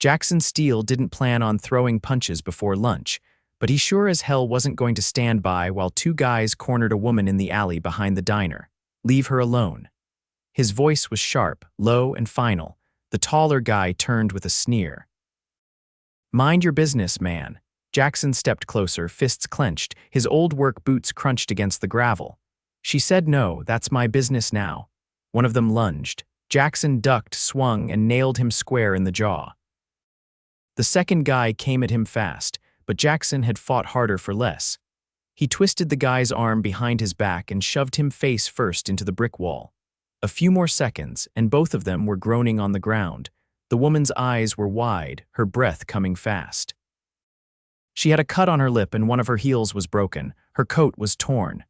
Jackson Steele didn't plan on throwing punches before lunch, but he sure as hell wasn't going to stand by while two guys cornered a woman in the alley behind the diner. Leave her alone. His voice was sharp, low, and final. The taller guy turned with a sneer. Mind your business, man. Jackson stepped closer, fists clenched, his old work boots crunched against the gravel. She said no, that's my business now. One of them lunged. Jackson ducked, swung, and nailed him square in the jaw. The second guy came at him fast, but Jackson had fought harder for less. He twisted the guy's arm behind his back and shoved him face first into the brick wall. A few more seconds, and both of them were groaning on the ground. The woman's eyes were wide, her breath coming fast. She had a cut on her lip and one of her heels was broken. Her coat was torn.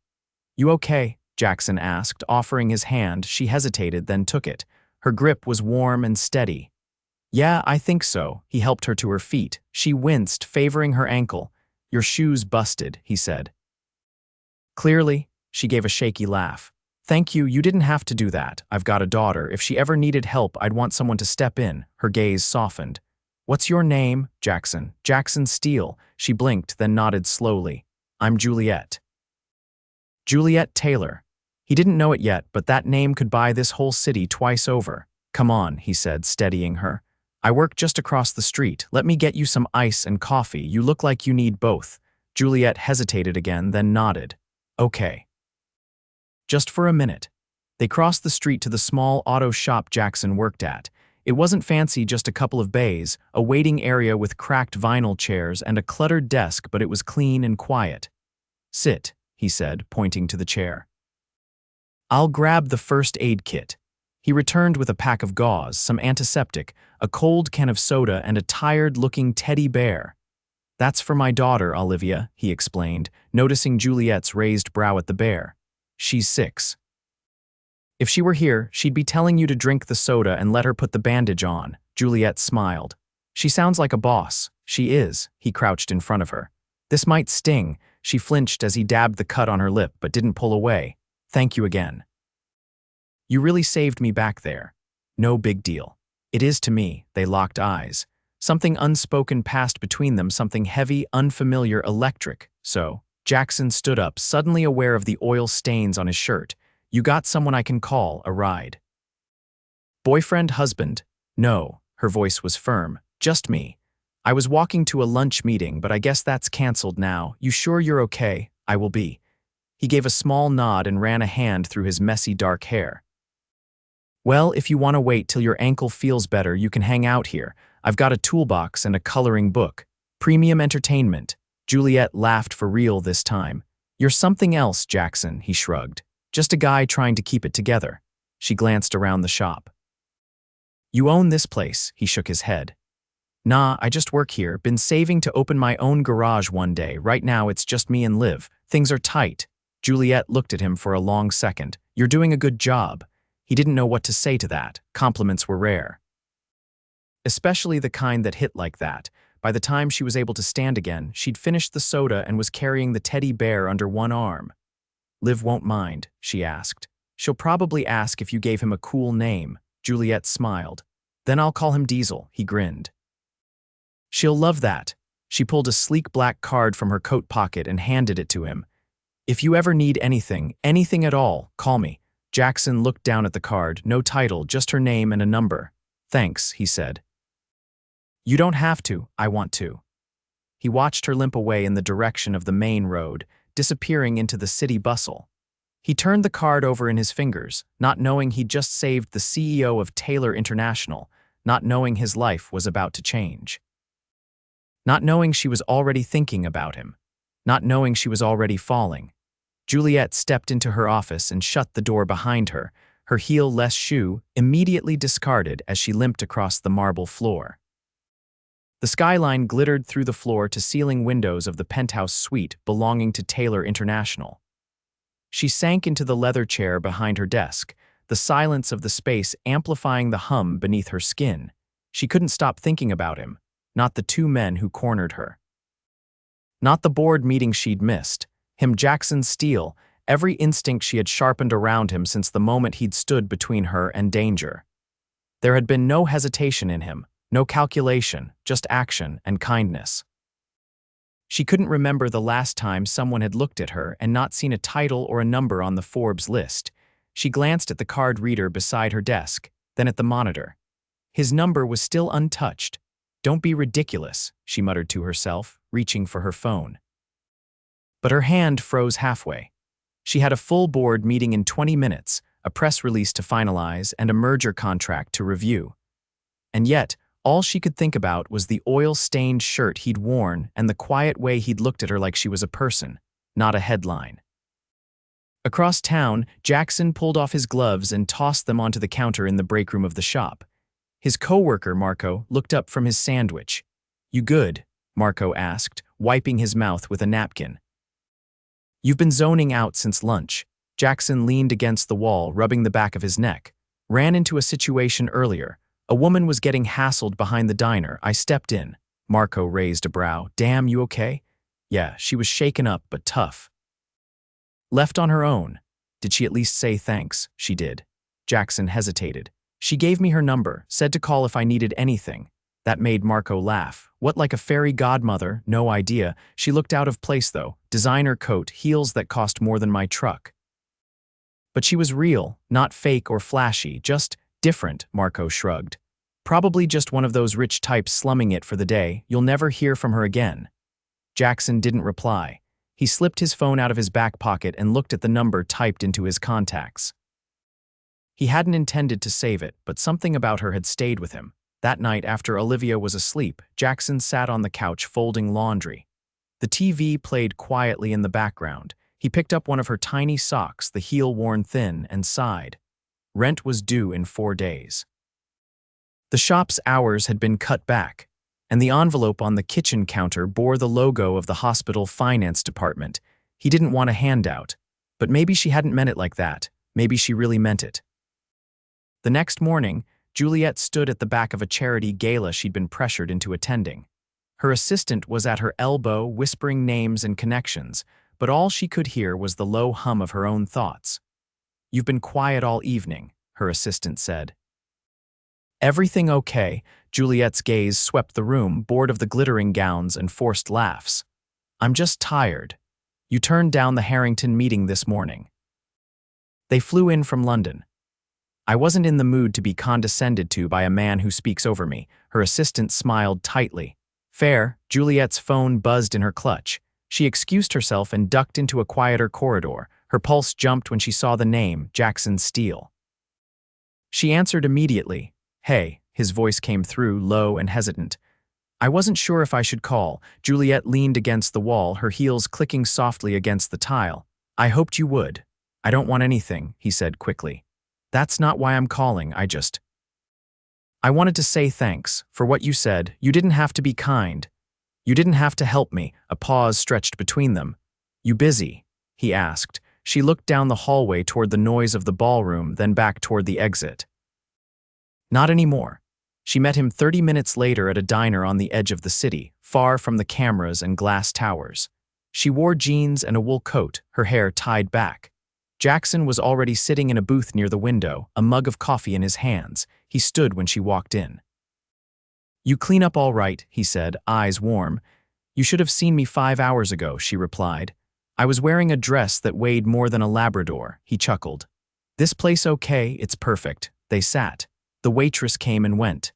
"You okay?" Jackson asked, offering his hand. She hesitated, then took it. Her grip was warm and steady. "Yeah, I think so." He helped her to her feet. She winced, favoring her ankle. "Your shoe's busted," he said. "Clearly." She gave a shaky laugh. "Thank you, you didn't have to do that. I've got a daughter. If she ever needed help, I'd want someone to step in." Her gaze softened. "What's your name?" "Jackson." "Jackson Steele." She blinked, then nodded slowly. "I'm Juliette." Juliette Taylor. He didn't know it yet, but that name could buy this whole city twice over. "Come on," he said, steadying her. "I work just across the street. Let me get you some ice and coffee. You look like you need both." Juliette hesitated again, then nodded. "Okay." Just for a minute. They crossed the street to the small auto shop Jackson worked at. It wasn't fancy, just a couple of bays, a waiting area with cracked vinyl chairs, and a cluttered desk, but it was clean and quiet. "Sit," he said, pointing to the chair. "I'll grab the first aid kit." He returned with a pack of gauze, some antiseptic, a cold can of soda, and a tired-looking teddy bear. "That's for my daughter, Olivia," he explained, noticing Juliette's raised brow at the bear. "She's 6. If she were here, she'd be telling you to drink the soda and let her put the bandage on." Juliette smiled. "She sounds like a boss." "She is." He crouched in front of her. "This might sting." She flinched as he dabbed the cut on her lip, but didn't pull away. "Thank you again. You really saved me back there." "No big deal." "It is to me." They locked eyes. Something unspoken passed between them, something heavy, unfamiliar, electric. So, Jackson stood up, suddenly aware of the oil stains on his shirt. "You got someone I can call a ride?" "Boyfriend, husband?" "No." Her voice was firm. "Just me. I was walking to a lunch meeting, but I guess that's canceled now. You sure you're okay?" "I will be." He gave a small nod and ran a hand through his messy dark hair. "Well, if you want to wait till your ankle feels better, you can hang out here. I've got a toolbox and a coloring book. Premium entertainment." Juliette laughed for real this time. "You're something else, Jackson," he shrugged. "Just a guy trying to keep it together." She glanced around the shop. "You own this place?" He shook his head. "Nah, I just work here. Been saving to open my own garage one day. Right now it's just me and Liv. Things are tight." Juliette looked at him for a long second. "You're doing a good job." He didn't know what to say to that. Compliments were rare, especially the kind that hit like that. By the time she was able to stand again, she'd finished the soda and was carrying the teddy bear under one arm. "Liv won't mind?" she asked. "She'll probably ask if you gave him a cool name." Juliette smiled. "Then I'll call him Diesel," he grinned. "She'll love that." She pulled a sleek black card from her coat pocket and handed it to him. "If you ever need anything at all, call me." Jackson looked down at the card. No title, just her name and a number. "Thanks," he said. "You don't have to. I want to." He watched her limp away in the direction of the main road, disappearing into the city bustle. He turned the card over in his fingers, not knowing he'd just saved the CEO of Taylor International, not knowing his life was about to change. Not knowing she was already thinking about him. Not knowing she was already falling. Juliette stepped into her office and shut the door behind her, her heel-less shoe immediately discarded as she limped across the marble floor. The skyline glittered through the floor-to-ceiling windows of the penthouse suite belonging to Taylor International. She sank into the leather chair behind her desk, the silence of the space amplifying the hum beneath her skin. She couldn't stop thinking about him, not the two men who cornered her. Not the board meeting she'd missed. Him, Jackson Steele, every instinct she had sharpened around him since the moment he'd stood between her and danger. There had been no hesitation in him, No calculation, just action and kindness. She couldn't remember the last time someone had looked at her and not seen a title or a number on the Forbes list. She glanced at the card reader beside her desk, then at the monitor. His number was still untouched. "Don't be ridiculous," she muttered to herself, reaching for her phone. But her hand froze halfway. She had a full board meeting in 20 minutes, a press release to finalize, and a merger contract to review. And yet, all she could think about was the oil-stained shirt he'd worn and the quiet way he'd looked at her like she was a person, not a headline. Across town, Jackson pulled off his gloves and tossed them onto the counter in the break room of the shop. His coworker, Marco, looked up from his sandwich. "You good?" Marco asked, wiping his mouth with a napkin. "You've been zoning out since lunch." Jackson leaned against the wall, rubbing the back of his neck. "Ran into a situation earlier. A woman was getting hassled behind the diner. I stepped in." Marco raised a brow. "Damn, you okay?" "Yeah, she was shaken up, but tough." "Left on her own. Did she at least say thanks?" "She did." Jackson hesitated. "She gave me her number, said to call if I needed anything." That made Marco laugh. "What, like a fairy godmother? No idea. She looked out of place, though. Designer coat, heels that cost more than my truck." "But she was real, not fake or flashy, just different," Marco shrugged. "Probably just one of those rich types slumming it for the day. You'll never hear from her again." Jackson didn't reply. He slipped his phone out of his back pocket and looked at the number typed into his contacts. He hadn't intended to save it, but something about her had stayed with him. That night, after Olivia was asleep, Jackson sat on the couch folding laundry. The TV played quietly in the background. He picked up one of her tiny socks, the heel worn thin, and sighed. Rent was due in 4 days. The shop's hours had been cut back, and the envelope on the kitchen counter bore the logo of the hospital finance department. He didn't want a handout, but maybe she hadn't meant it like that. Maybe she really meant it. The next morning, Juliette stood at the back of a charity gala she'd been pressured into attending. Her assistant was at her elbow, whispering names and connections, but all she could hear was the low hum of her own thoughts. "You've been quiet all evening," her assistant said. "Everything okay?" Juliette's gaze swept the room, bored of the glittering gowns and forced laughs. "I'm just tired. You turned down the Harrington meeting this morning." "They flew in from London." "I wasn't in the mood to be condescended to by a man who speaks over me." Her assistant smiled tightly. "Fair." Juliette's phone buzzed in her clutch. She excused herself and ducked into a quieter corridor. Her pulse jumped when she saw the name, Jackson Steele. She answered immediately. "Hey," his voice came through, low and hesitant. "I wasn't sure if I should call." Juliette leaned against the wall, her heels clicking softly against the tile. "I hoped you would." "I don't want anything," he said quickly. "That's not why I'm calling, I wanted to say thanks for what you said. You didn't have to be kind. You didn't have to help me." A pause stretched between them. "You busy?" he asked. She looked down the hallway toward the noise of the ballroom, then back toward the exit. "Not anymore." She met him 30 minutes later at a diner on the edge of the city, far from the cameras and glass towers. She wore jeans and a wool coat, her hair tied back. Jackson was already sitting in a booth near the window, a mug of coffee in his hands. He stood when she walked in. "You clean up all right," he said, eyes warm. "You should have seen me 5 hours ago," she replied. "I was wearing a dress that weighed more than a Labrador," he chuckled. "This place okay, it's perfect." They sat. The waitress came and went.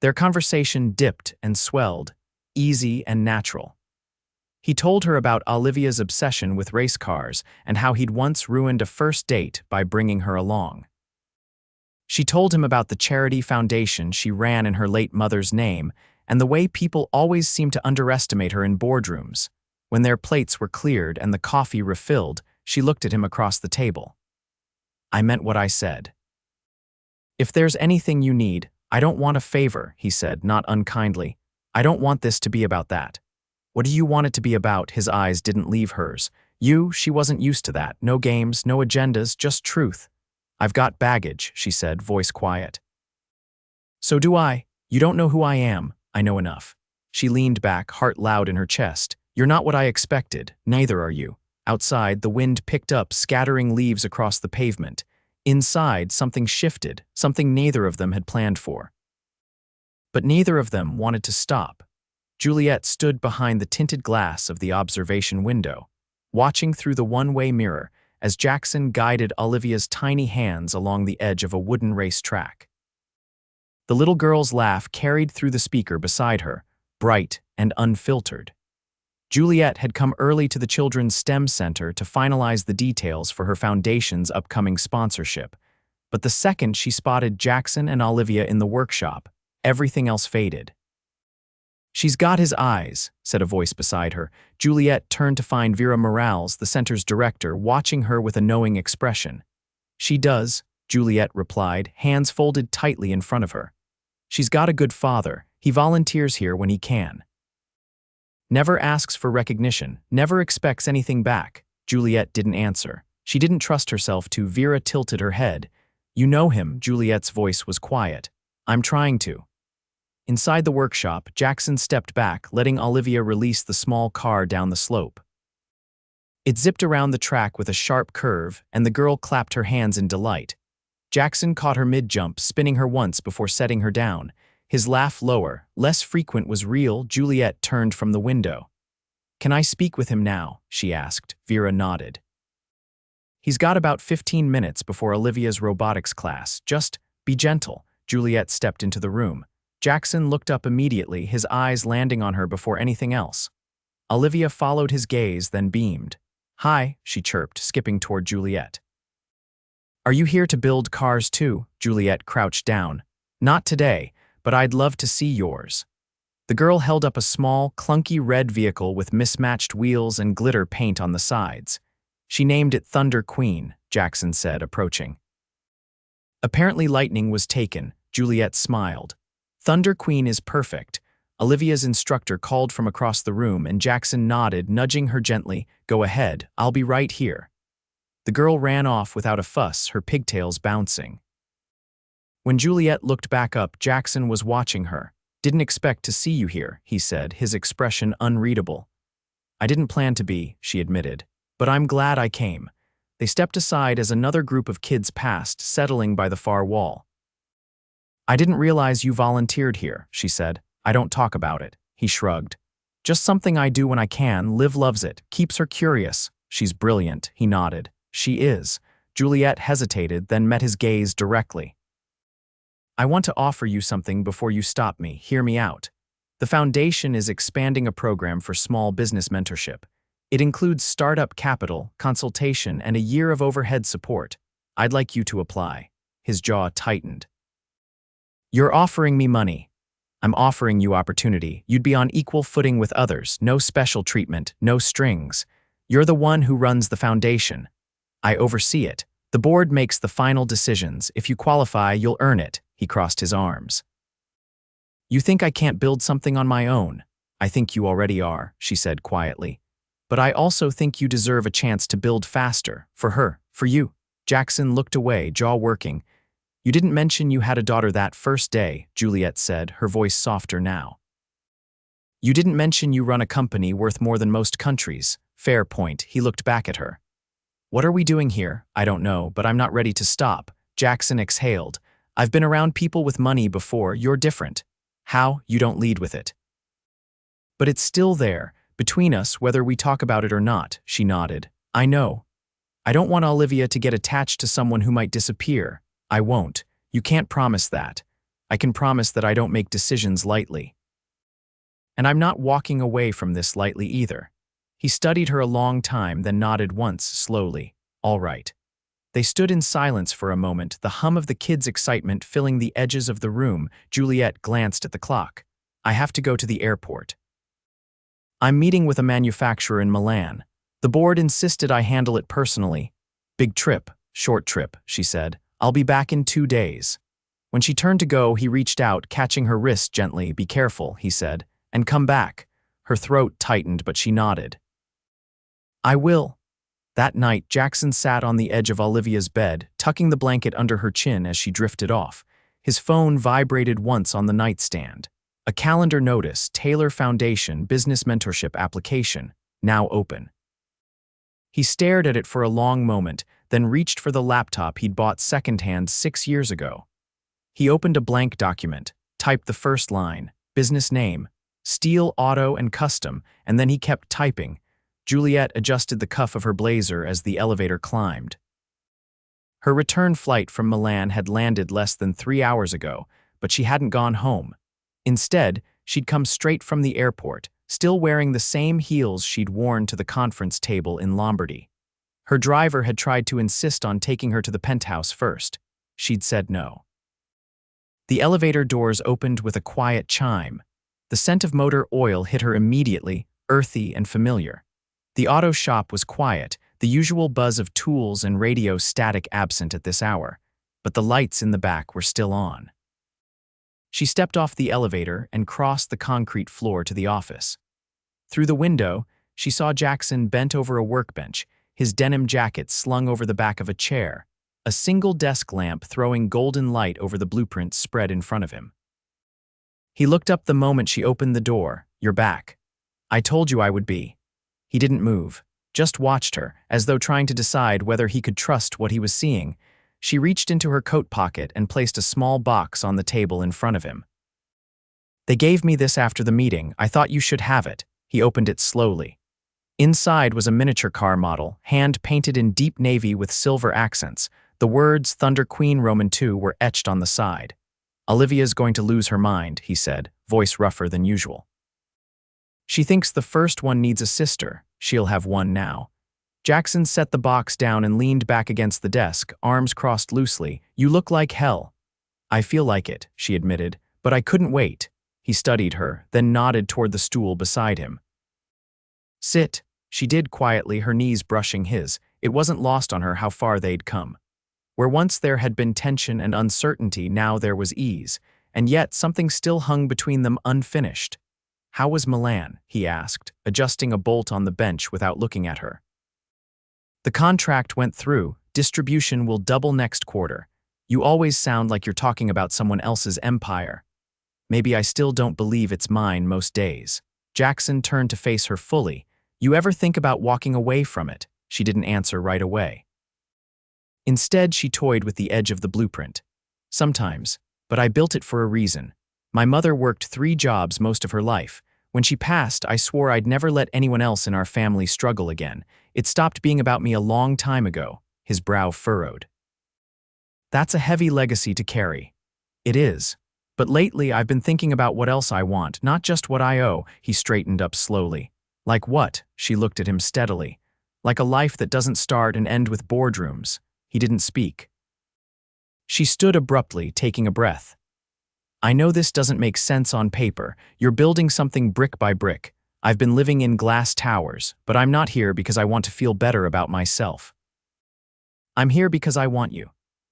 Their conversation dipped and swelled, easy and natural. He told her about Olivia's obsession with race cars and how he'd once ruined a first date by bringing her along. She told him about the charity foundation she ran in her late mother's name and the way people always seemed to underestimate her in boardrooms. When their plates were cleared and the coffee refilled, she looked at him across the table. "I meant what I said. If there's anything you need, I don't want a favor," he said, not unkindly. "I don't want this to be about that." "What do you want it to be about?" His eyes didn't leave hers. She wasn't used to that. No games, no agendas, just truth. "I've got baggage," she said, voice quiet. "So do I. You don't know who I am. I know enough." She leaned back, heart loud in her chest. "You're not what I expected. Neither are you." Outside, the wind picked up, scattering leaves across the pavement. Inside, something shifted, something neither of them had planned for. But neither of them wanted to stop. Juliette stood behind the tinted glass of the observation window, watching through the one-way mirror as Jackson guided Olivia's tiny hands along the edge of a wooden race track. The little girl's laugh carried through the speaker beside her, bright and unfiltered. Juliette had come early to the Children's STEM Center to finalize the details for her foundation's upcoming sponsorship, but the second she spotted Jackson and Olivia in the workshop, everything else faded. "She's got his eyes," said a voice beside her. Juliette turned to find Vera Morales, the center's director, watching her with a knowing expression. "She does," Juliette replied, hands folded tightly in front of her. "She's got a good father. He volunteers here when he can. Never asks for recognition, never expects anything back." Juliette didn't answer. She didn't trust herself to. Vera tilted her head. "You know him," Juliette's voice was quiet. "I'm trying to." Inside the workshop, Jackson stepped back, letting Olivia release the small car down the slope. It zipped around the track with a sharp curve, and the girl clapped her hands in delight. Jackson caught her mid-jump, spinning her once before setting her down. His laugh lower, less frequent, was real. Juliette turned from the window. "Can I speak with him now?" she asked. Vera nodded. "He's got about 15 minutes before Olivia's robotics class. Just be gentle." Juliette stepped into the room. Jackson looked up immediately, his eyes landing on her before anything else. Olivia followed his gaze, then beamed. "Hi," she chirped, skipping toward Juliette. "Are you here to build cars too?" Juliette crouched down. "Not today, but I'd love to see yours." The girl held up a small, clunky red vehicle with mismatched wheels and glitter paint on the sides. "She named it Thunder Queen," Jackson said, approaching. Apparently lightning was taken. Juliette smiled. "Thunder Queen is perfect." Olivia's instructor called from across the room, and Jackson nodded, nudging her gently. "Go ahead, I'll be right here." The girl ran off without a fuss, her pigtails bouncing. When Juliette looked back up, Jackson was watching her. "Didn't expect to see you here," he said, his expression unreadable. "I didn't plan to be," she admitted, "but I'm glad I came." They stepped aside as another group of kids passed, settling by the far wall. "I didn't realize you volunteered here," she said. "I don't talk about it." He shrugged. "Just something I do when I can. Liv loves it. Keeps her curious." "She's brilliant," he nodded. "She is." Juliette hesitated, then met his gaze directly. "I want to offer you something before you stop me. Hear me out. The foundation is expanding a program for small business mentorship. It includes startup capital, consultation, and a year of overhead support. I'd like you to apply." His jaw tightened. "You're offering me money. I'm offering you opportunity. You'd be on equal footing with others. No special treatment, no strings. You're the one who runs the foundation. I oversee it. The board makes the final decisions. If you qualify, you'll earn it." He crossed his arms. "You think I can't build something on my own?" "I think you already are," she said quietly. "But I also think you deserve a chance to build faster. For her, for you." Jackson looked away, jaw working. "You didn't mention you had a daughter that first day," Juliette said, her voice softer now. "You didn't mention you run a company worth more than most countries." "Fair point." He looked back at her. "What are we doing here?" "I don't know, but I'm not ready to stop." Jackson exhaled. "I've been around people with money before. You're different." "How?" "You don't lead with it. But it's still there, between us, whether we talk about it or not." She nodded. "I know. I don't want Olivia to get attached to someone who might disappear." "I won't." "You can't promise that." "I can promise that I don't make decisions lightly. And I'm not walking away from this lightly either." He studied her a long time, then nodded once, slowly. "All right." They stood in silence for a moment, the hum of the kids' excitement filling the edges of the room. Juliette glanced at the clock. "I have to go to the airport. I'm meeting with a manufacturer in Milan. The board insisted I handle it personally." "Big trip." "Short trip," she said. "I'll be back in 2 days." When she turned to go, he reached out, catching her wrist gently. "Be careful," he said, "and come back." Her throat tightened, but she nodded. "I will." That night, Jackson sat on the edge of Olivia's bed, tucking the blanket under her chin as she drifted off. His phone vibrated once on the nightstand. A calendar notice, Taylor Foundation Business Mentorship Application, now open. He stared at it for a long moment, then reached for the laptop he'd bought secondhand 6 years ago. He opened a blank document, typed the first line, business name, Steele Auto and Custom, and then he kept typing. Juliette adjusted the cuff of her blazer as the elevator climbed. Her return flight from Milan had landed less than 3 hours ago, but she hadn't gone home. Instead, she'd come straight from the airport, still wearing the same heels she'd worn to the conference table in Lombardy. Her driver had tried to insist on taking her to the penthouse first. She'd said no. The elevator doors opened with a quiet chime. The scent of motor oil hit her immediately, earthy and familiar. The auto shop was quiet, the usual buzz of tools and radio static absent at this hour, but the lights in the back were still on. She stepped off the elevator and crossed the concrete floor to the office. Through the window, she saw Jackson bent over a workbench, his denim jacket slung over the back of a chair, a single desk lamp throwing golden light over the blueprint spread in front of him. He looked up the moment she opened the door. "You're back. I told you I would be." He didn't move, just watched her, as though trying to decide whether he could trust what he was seeing. She reached into her coat pocket and placed a small box on the table in front of him. "They gave me this after the meeting. I thought you should have it." He opened it slowly. Inside was a miniature car model, hand-painted in deep navy with silver accents. The words Thunder Queen Roman II were etched on the side. "Olivia's going to lose her mind," he said, voice rougher than usual. "She thinks the first one needs a sister. She'll have one now." Jackson set the box down and leaned back against the desk, arms crossed loosely. "You look like hell." "I feel like it," she admitted, "but I couldn't wait." He studied her, then nodded toward the stool beside him. "Sit." She did quietly, her knees brushing his. It wasn't lost on her how far they'd come. Where once there had been tension and uncertainty, now there was ease, and yet something still hung between them unfinished. "How was Milan?" he asked, adjusting a bolt on the bench without looking at her. "The contract went through. Distribution will double next quarter. You always sound like you're talking about someone else's empire." "Maybe I still don't believe it's mine most days." Jackson turned to face her fully. "You ever think about walking away from it?" She didn't answer right away. Instead, she toyed with the edge of the blueprint. "Sometimes, but I built it for a reason. My mother worked 3 jobs most of her life. When she passed, I swore I'd never let anyone else in our family struggle again. It stopped being about me a long time ago." His brow furrowed. "That's a heavy legacy to carry." "It is. But lately I've been thinking about what else I want, not just what I owe." He straightened up slowly. "Like what?" She looked at him steadily. "Like a life that doesn't start and end with boardrooms." He didn't speak. She stood abruptly, taking a breath. "I know this doesn't make sense on paper. You're building something brick by brick. I've been living in glass towers, but I'm not here because I want to feel better about myself. I'm here because I want you."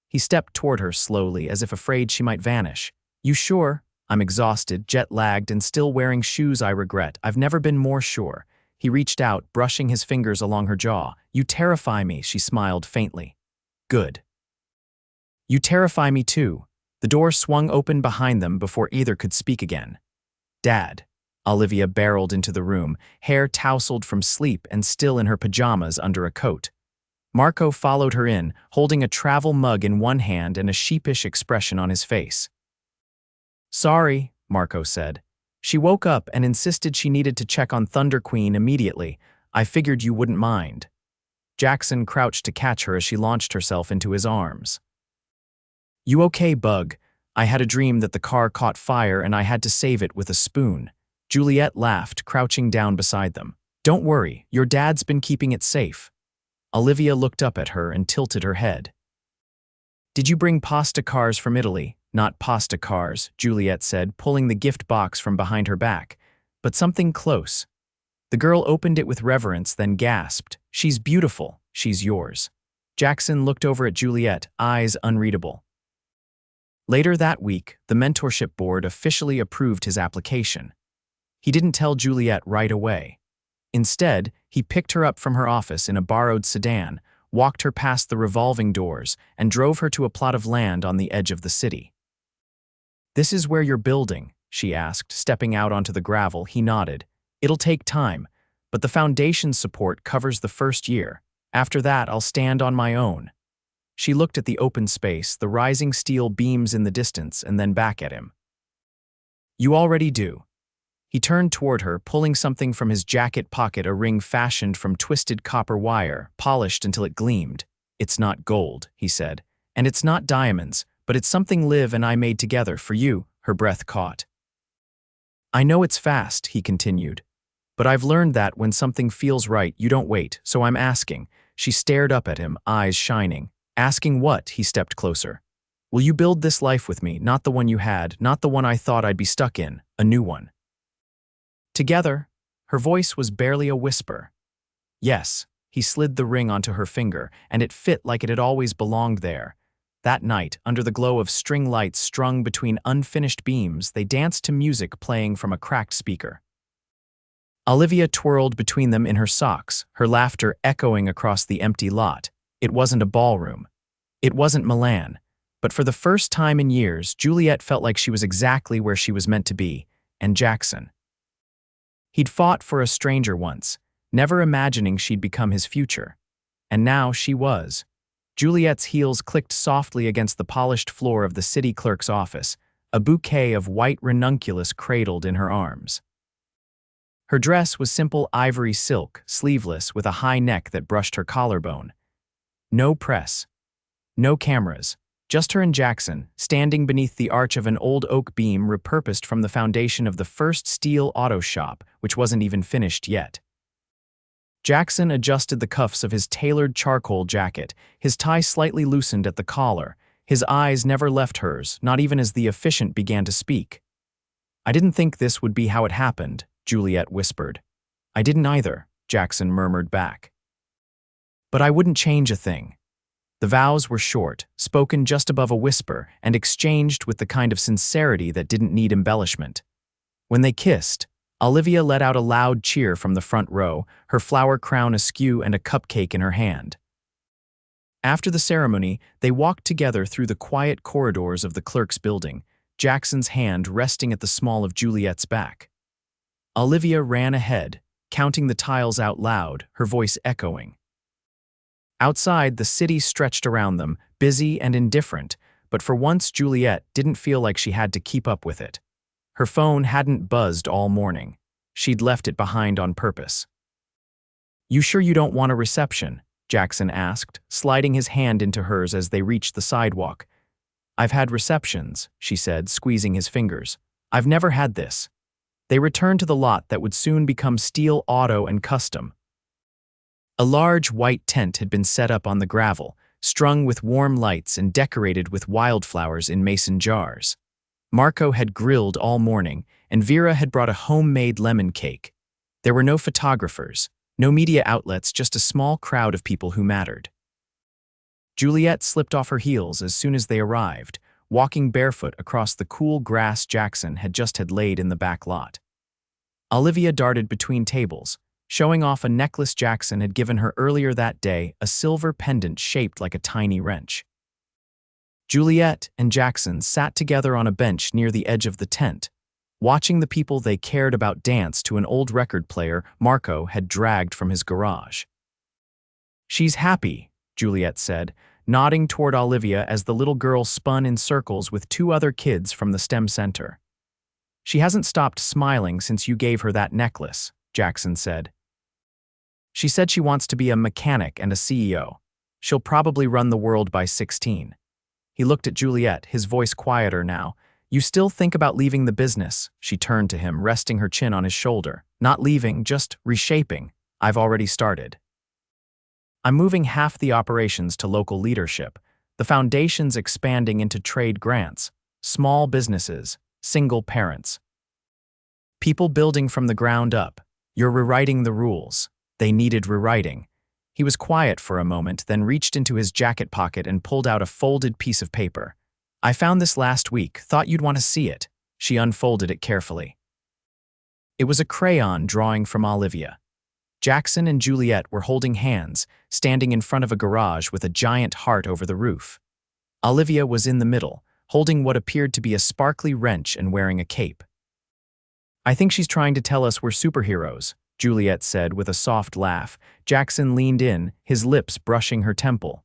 He stepped toward her slowly, as if afraid she might vanish. "You sure?" "I'm exhausted, jet-lagged, and still wearing shoes I regret. I've never been more sure." He reached out, brushing his fingers along her jaw. "You terrify me," she smiled faintly. "Good. You terrify me too." The door swung open behind them before either could speak again. "Dad." Olivia barreled into the room, hair tousled from sleep and still in her pajamas under a coat. Marco followed her in, holding a travel mug in one hand and a sheepish expression on his face. "Sorry," Marco said. "She woke up and insisted she needed to check on Thunder Queen immediately. I figured you wouldn't mind." Jackson crouched to catch her as she launched herself into his arms. "You okay, Bug? I had a dream that the car caught fire and I had to save it with a spoon." Juliette laughed, crouching down beside them. "Don't worry, your dad's been keeping it safe." Olivia looked up at her and tilted her head. "Did you bring pasta cars from Italy?" "Not pasta cars," Juliette said, pulling the gift box from behind her back, "but something close." The girl opened it with reverence, then gasped, "She's beautiful. She's yours." Jackson looked over at Juliette, eyes unreadable. Later that week, the mentorship board officially approved his application. He didn't tell Juliette right away. Instead, he picked her up from her office in a borrowed sedan, walked her past the revolving doors, and drove her to a plot of land on the edge of the city. "This is where you're building?" she asked, stepping out onto the gravel. He nodded. "It'll take time, but the foundation support covers the first year. After that, I'll stand on my own." She looked at the open space, the rising steel beams in the distance, and then back at him. You already do. He turned toward her, pulling something from his jacket pocket, a ring fashioned from twisted copper wire, polished until it gleamed. It's not gold, he said, and it's not diamonds, but it's something Liv and I made together for you, her breath caught. I know it's fast, he continued, but I've learned that when something feels right, you don't wait, so I'm asking. She stared up at him, eyes shining. Asking what? He stepped closer. Will you build this life with me, not the one you had, not the one I thought I'd be stuck in, a new one? Together, her voice was barely a whisper. Yes, he slid the ring onto her finger, and it fit like it had always belonged there. That night, under the glow of string lights strung between unfinished beams, they danced to music playing from a cracked speaker. Olivia twirled between them in her socks, her laughter echoing across the empty lot. It wasn't a ballroom. It wasn't Milan. But for the first time in years, Juliette felt like she was exactly where she was meant to be, and Jackson. He'd fought for a stranger once, never imagining she'd become his future. And now she was. Juliette's heels clicked softly against the polished floor of the city clerk's office, a bouquet of white ranunculus cradled in her arms. Her dress was simple ivory silk, sleeveless, with a high neck that brushed her collarbone. No press. No cameras. Just her and Jackson, standing beneath the arch of an old oak beam repurposed from the foundation of the first Steele auto shop, which wasn't even finished yet. Jackson adjusted the cuffs of his tailored charcoal jacket, his tie slightly loosened at the collar. His eyes never left hers, not even as the efficient began to speak. I didn't think this would be how it happened, Juliette whispered. I didn't either, Jackson murmured back. But I wouldn't change a thing. The vows were short, spoken just above a whisper, and exchanged with the kind of sincerity that didn't need embellishment. When they kissed, Olivia let out a loud cheer from the front row, her flower crown askew and a cupcake in her hand. After the ceremony, they walked together through the quiet corridors of the clerk's building, Jackson's hand resting at the small of Juliette's back. Olivia ran ahead, counting the tiles out loud, her voice echoing. Outside, the city stretched around them, busy and indifferent, but for once Juliette didn't feel like she had to keep up with it. Her phone hadn't buzzed all morning. She'd left it behind on purpose. You sure you don't want a reception? Jackson asked, sliding his hand into hers as they reached the sidewalk. I've had receptions, she said, squeezing his fingers. I've never had this. They returned to the lot that would soon become Steele Auto and Custom. A large white tent had been set up on the gravel, strung with warm lights and decorated with wildflowers in mason jars. Marco had grilled all morning, and Vera had brought a homemade lemon cake. There were no photographers, no media outlets, just a small crowd of people who mattered. Juliette slipped off her heels as soon as they arrived, walking barefoot across the cool grass Jackson had laid in the back lot. Olivia darted between tables, showing off a necklace Jackson had given her earlier that day, a silver pendant shaped like a tiny wrench. Juliette and Jackson sat together on a bench near the edge of the tent, watching the people they cared about dance to an old record player Marco had dragged from his garage. She's happy, Juliette said, nodding toward Olivia as the little girl spun in circles with two other kids from the STEM center. She hasn't stopped smiling since you gave her that necklace, Jackson said. She said she wants to be a mechanic and a CEO. She'll probably run the world by 16. He looked at Juliette, his voice quieter now. You still think about leaving the business? She turned to him, resting her chin on his shoulder. Not leaving, just reshaping. I've already started. I'm moving half the operations to local leadership. The foundation's expanding into trade grants, small businesses, single parents. People building from the ground up. You're rewriting the rules. They needed rewriting. He was quiet for a moment, then reached into his jacket pocket and pulled out a folded piece of paper. I found this last week, thought you'd want to see it. She unfolded it carefully. It was a crayon drawing from Olivia. Jackson and Juliette were holding hands, standing in front of a garage with a giant heart over the roof. Olivia was in the middle, holding what appeared to be a sparkly wrench and wearing a cape. I think she's trying to tell us we're superheroes, Juliette said with a soft laugh. Jackson leaned in, his lips brushing her temple.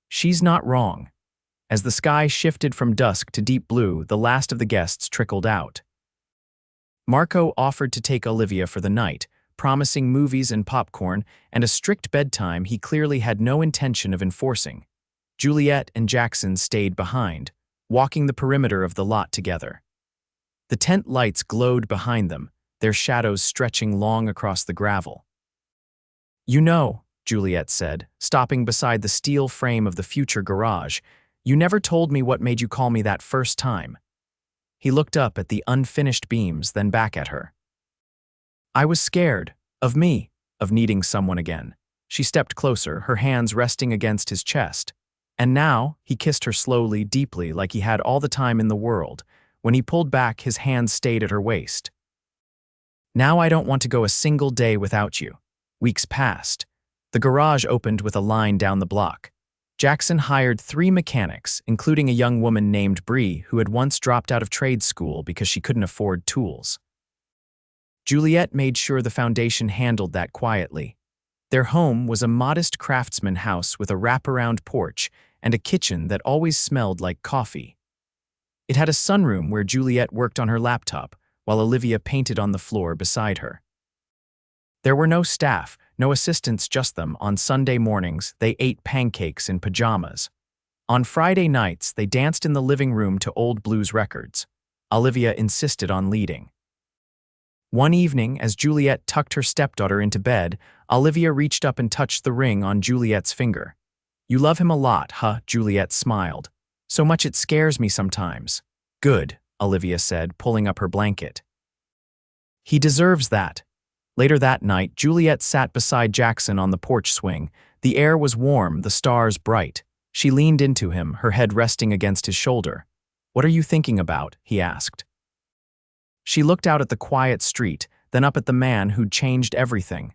She's not wrong. As the sky shifted from dusk to deep blue, the last of the guests trickled out. Marco offered to take Olivia for the night, promising movies and popcorn and a strict bedtime he clearly had no intention of enforcing. Juliette and Jackson stayed behind, walking the perimeter of the lot together. The tent lights glowed behind them, their shadows stretching long across the gravel. "You know," Juliette said, stopping beside the steel frame of the future garage, "you never told me what made you call me that first time." He looked up at the unfinished beams, then back at her. "I was scared. Of me. Of needing someone again." She stepped closer, her hands resting against his chest. And now, he kissed her slowly, deeply, like he had all the time in the world. When he pulled back, his hands stayed at her waist. "Now I don't want to go a single day without you." Weeks passed. The garage opened with a line down the block. Jackson hired 3 mechanics, including a young woman named Bree who had once dropped out of trade school because she couldn't afford tools. Juliette made sure the foundation handled that quietly. Their home was a modest craftsman house with a wraparound porch and a kitchen that always smelled like coffee. It had a sunroom where Juliette worked on her laptop, while Olivia painted on the floor beside her. There were no staff, no assistants, just them. On Sunday mornings, they ate pancakes in pajamas. On Friday nights, they danced in the living room to old blues records. Olivia insisted on leading. One evening, as Juliette tucked her stepdaughter into bed, Olivia reached up and touched the ring on Juliette's finger. "You love him a lot, huh?" Juliette smiled. "So much it scares me sometimes." "Good," Olivia said, pulling up her blanket. "He deserves that." Later that night, Juliette sat beside Jackson on the porch swing. The air was warm, the stars bright. She leaned into him, her head resting against his shoulder. "What are you thinking about?" he asked. She looked out at the quiet street, then up at the man who'd changed everything.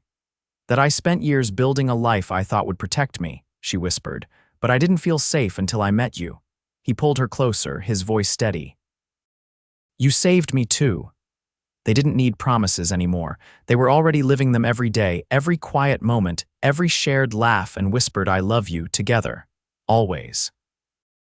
"That I spent years building a life I thought would protect me," she whispered, "but I didn't feel safe until I met you." He pulled her closer, his voice steady. "You saved me too." They didn't need promises anymore. They were already living them every day, every quiet moment, every shared laugh and whispered "I love you" together. Always.